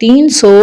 300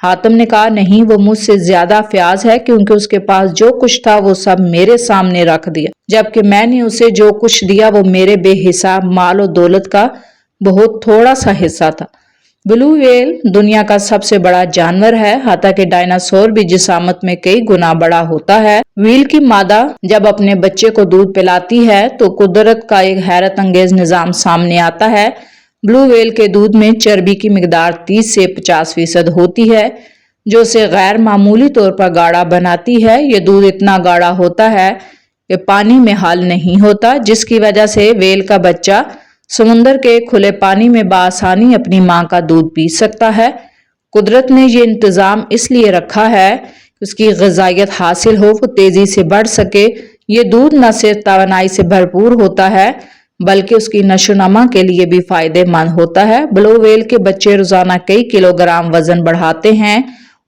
حاتم نے کہا نہیں، وہ مجھ سے زیادہ فیاض ہے کیونکہ اس کے پاس جو کچھ تھا وہ سب میرے سامنے رکھ دیا، جبکہ میں نے اسے جو کچھ دیا وہ میرے بے حساب مال و دولت کا بہت تھوڑا سا حصہ تھا۔ بلو ویل دنیا کا سب سے بڑا جانور ہے، حتیٰ کہ ڈائناسور بھی جسامت میں کئی گنا بڑا ہوتا ہے۔ ویل کی مادہ جب اپنے بچے کو دودھ پلاتی ہے تو قدرت کا ایک حیرت انگیز نظام سامنے آتا ہے۔ بلو ویل کے دودھ میں چربی کی مقدار 30 سے 50% ہوتی ہے، جو اسے غیر معمولی طور پر گاڑھا بناتی ہے۔ یہ دودھ اتنا گاڑھا ہوتا ہے کہ پانی میں حل نہیں ہوتا، جس کی وجہ سے ویل کا بچہ سمندر کے کھلے پانی میں بآسانی اپنی ماں کا دودھ پی سکتا ہے۔ قدرت نے یہ انتظام اس لیے رکھا ہے کہ اس کی غذائیت حاصل ہو، وہ تیزی سے بڑھ سکے۔ یہ دودھ نہ صرف توانائی سے بھرپور ہوتا ہے بلکہ اس کی نشو و نما کے لیے بھی فائدہ مند ہوتا ہے۔ بلو ویل کے بچے روزانہ کئی کلو گرام وزن بڑھاتے ہیں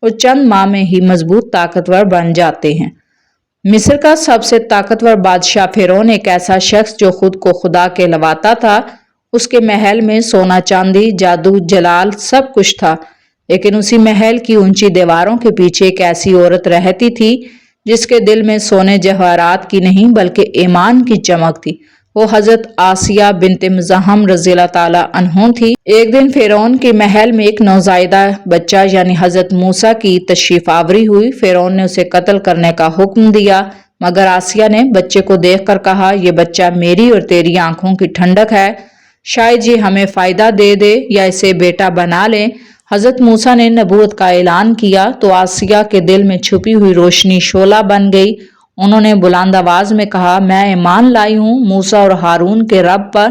اور چند ماہ میں ہی مضبوط طاقتور بن جاتے ہیں۔ مصر کا سب سے طاقتور بادشاہ فرعون ایک ایسا شخص جو خود کو خدا کہلواتا تھا۔ اس کے محل میں سونا چاندی، جادو، جلال سب کچھ تھا، لیکن اسی محل کی اونچی دیواروں کے پیچھے ایک ایسی عورت رہتی تھی جس کے دل میں سونے جواہرات کی نہیں بلکہ ایمان کی چمک تھی۔ وہ حضرت آسیہ بنت مزاحم رضی اللہ تعالی عنہ تھی۔ ایک دن فرعون کے محل میں ایک نوزائیدہ بچہ یعنی حضرت موسیٰ کی تشریف آوری ہوئی۔ فرعون نے اسے قتل کرنے کا حکم دیا، مگر آسیہ نے بچے کو دیکھ کر کہا، یہ بچہ میری اور تیری آنکھوں کی ٹھنڈک ہے، شاید یہ ہمیں فائدہ دے دے یا اسے بیٹا بنا لے۔ حضرت موسیٰ نے نبوت کا اعلان کیا تو آسیہ کے دل میں چھپی ہوئی روشنی شعلہ بن گئی۔ انہوں نے بلند آواز میں کہا، میں ایمان لائی ہوں موسیٰ اور ہارون کے رب پر۔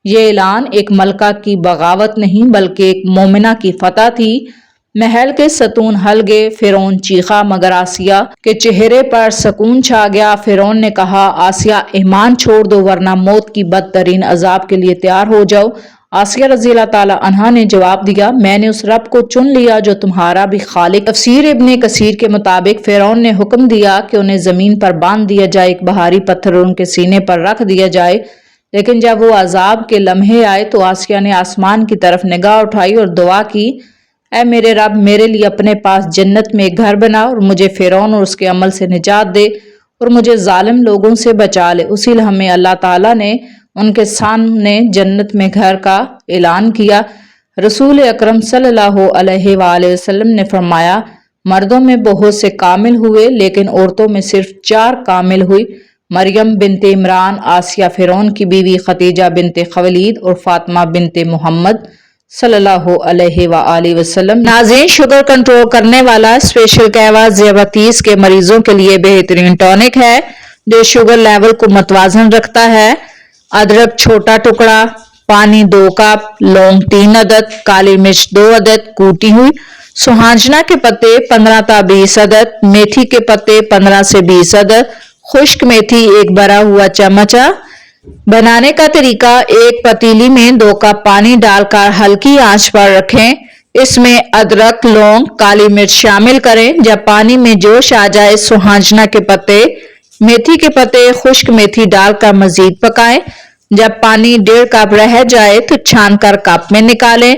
یہ اعلان ایک ملکہ کی بغاوت نہیں بلکہ ایک مومنہ کی فتح تھی۔ محل کے ستون ہل گئے، فرعون چیخا مگر آسیہ کے چہرے پر سکون چھا گیا۔ فرعون نے کہا، آسیہ ایمان چھوڑ دو ورنہ موت کی بدترین عذاب کے لیے تیار ہو جاؤ۔ آسیہ رضی اللہ تعالی عنہا نے جواب دیا، میں نے اس رب کو چن لیا جو تمہارا بھی خالق۔ تفسیر ابن کثیر کے مطابق فرعون نے حکم دیا کہ انہیں زمین پر باندھ دیا جائے، ایک بھاری پتھر ان کے سینے پر رکھ دیا جائے۔ لیکن جب وہ عذاب کے لمحے آئے تو آسیہ نے آسمان کی طرف نگاہ اٹھائی اور دعا کی، اے میرے رب، میرے لیے اپنے پاس جنت میں ایک گھر بنا اور مجھے فرعون اور اس کے عمل سے نجات دے اور مجھے ظالم لوگوں سے بچا لے۔ اسی لمحے اللہ تعالیٰ نے ان کے سامنے جنت میں گھر کا اعلان کیا۔ رسول اکرم صلی اللہ علیہ وآلہ وسلم نے فرمایا، مردوں میں بہت سے کامل ہوئے لیکن عورتوں میں صرف 4 کامل ہوئی، مریم بنت عمران، آسیہ فرعون کی بیوی، خدیجہ بنت خویلد اور فاطمہ بنت محمد صلی اللہ علیہ وآلہ وسلم۔ ناظرین، شوگر کنٹرول کرنے والا اسپیشل قہوہ ذیابیطس کے مریضوں کے لیے بہترین ٹونک ہے جو شوگر لیول کو متوازن رکھتا ہے۔ ادرک چھوٹا ٹکڑا، پانی 2 کپ، لونگ 3 عدد، کالی مرچ 2 عدد کوٹی ہوئی، سوہانجنا کے پتے 15 تا 20 عدد، میتھی کے پتے 15 سے 20 عدد، خشک میتھی 1 بھرا ہوا چمچہ۔ بنانے کا طریقہ، ایک پتیلی میں 2 کپ پانی ڈال کر ہلکی آنچ پر رکھیں، اس میں ادرک، لونگ، کالی مرچ شامل کریں۔ جب پانی میں جوش آ جائے سوہانجنا کے پتے، میتھی کے پتے، خشک میتھی ڈال کر مزید پکائیں۔ جب پانی 1.5 کپ رہ جائے تو چھان کر کپ میں نکالیں۔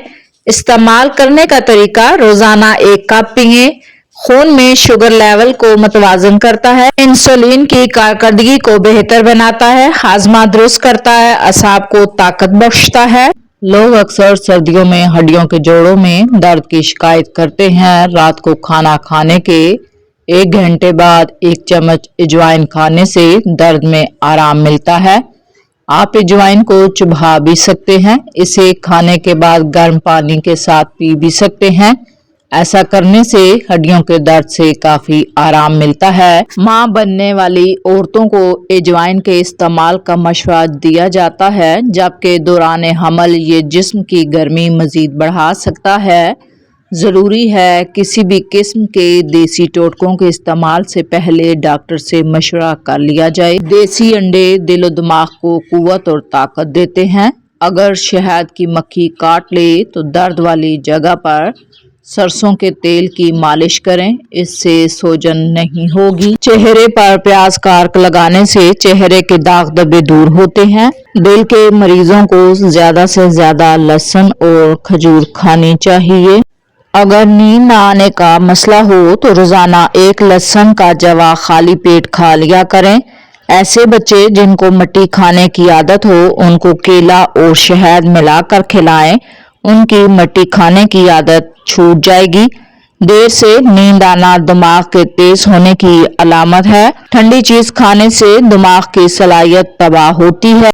استعمال کرنے کا طریقہ، روزانہ 1 کپ پئیں۔ خون میں شوگر لیول کو متوازن کرتا ہے، انسولین کی کارکردگی کو بہتر بناتا ہے، ہاضمہ درست کرتا ہے، اعصاب کو طاقت بخشتا ہے۔ لوگ اکثر سردیوں میں ہڈیوں کے جوڑوں میں درد کی شکایت کرتے ہیں۔ رات کو کھانا کھانے کے 1 گھنٹے بعد 1 چمچ اجوائن کھانے سے درد میں آرام ملتا ہے۔ آپ اجوائن کو چبا بھی سکتے ہیں، اسے کھانے کے بعد گرم پانی کے ساتھ پی بھی سکتے ہیں۔ ایسا کرنے سے ہڈیوں کے درد سے کافی آرام ملتا ہے۔ ماں بننے والی عورتوں کو اجوائن کے استعمال کا مشورہ دیا جاتا ہے، جبکہ دوران حمل یہ جسم کی گرمی مزید بڑھا سکتا ہے۔ ضروری ہے کسی بھی قسم کے دیسی ٹوٹکوں کے استعمال سے پہلے ڈاکٹر سے مشورہ کر لیا جائے۔ دیسی انڈے دل و دماغ کو قوت اور طاقت دیتے ہیں۔ اگر شہد کی مکھی کاٹ لے تو درد والی جگہ پر سرسوں کے تیل کی مالش کریں، اس سے سوجن نہیں ہوگی۔ چہرے پر پیاز کا عرق لگانے سے چہرے کے داغ دھبے دور ہوتے ہیں۔ دل کے مریضوں کو زیادہ سے زیادہ لہسن اور کھجور کھانی چاہیے۔ اگر نیند نہ آنے کا مسئلہ ہو تو روزانہ ایک لہسن کا جوا خالی پیٹ کھا لیا کریں۔ ایسے بچے جن کو مٹی کھانے کی عادت ہو ان کو کیلا اور شہد ملا کر کھلائیں، ان کی مٹی کھانے کی عادت چھوٹ جائے گی۔ دیر سے نیند آنا دماغ کے تیز ہونے کی علامت ہے۔ ٹھنڈی چیز کھانے سے دماغ کی صلاحیت تباہ ہوتی ہے۔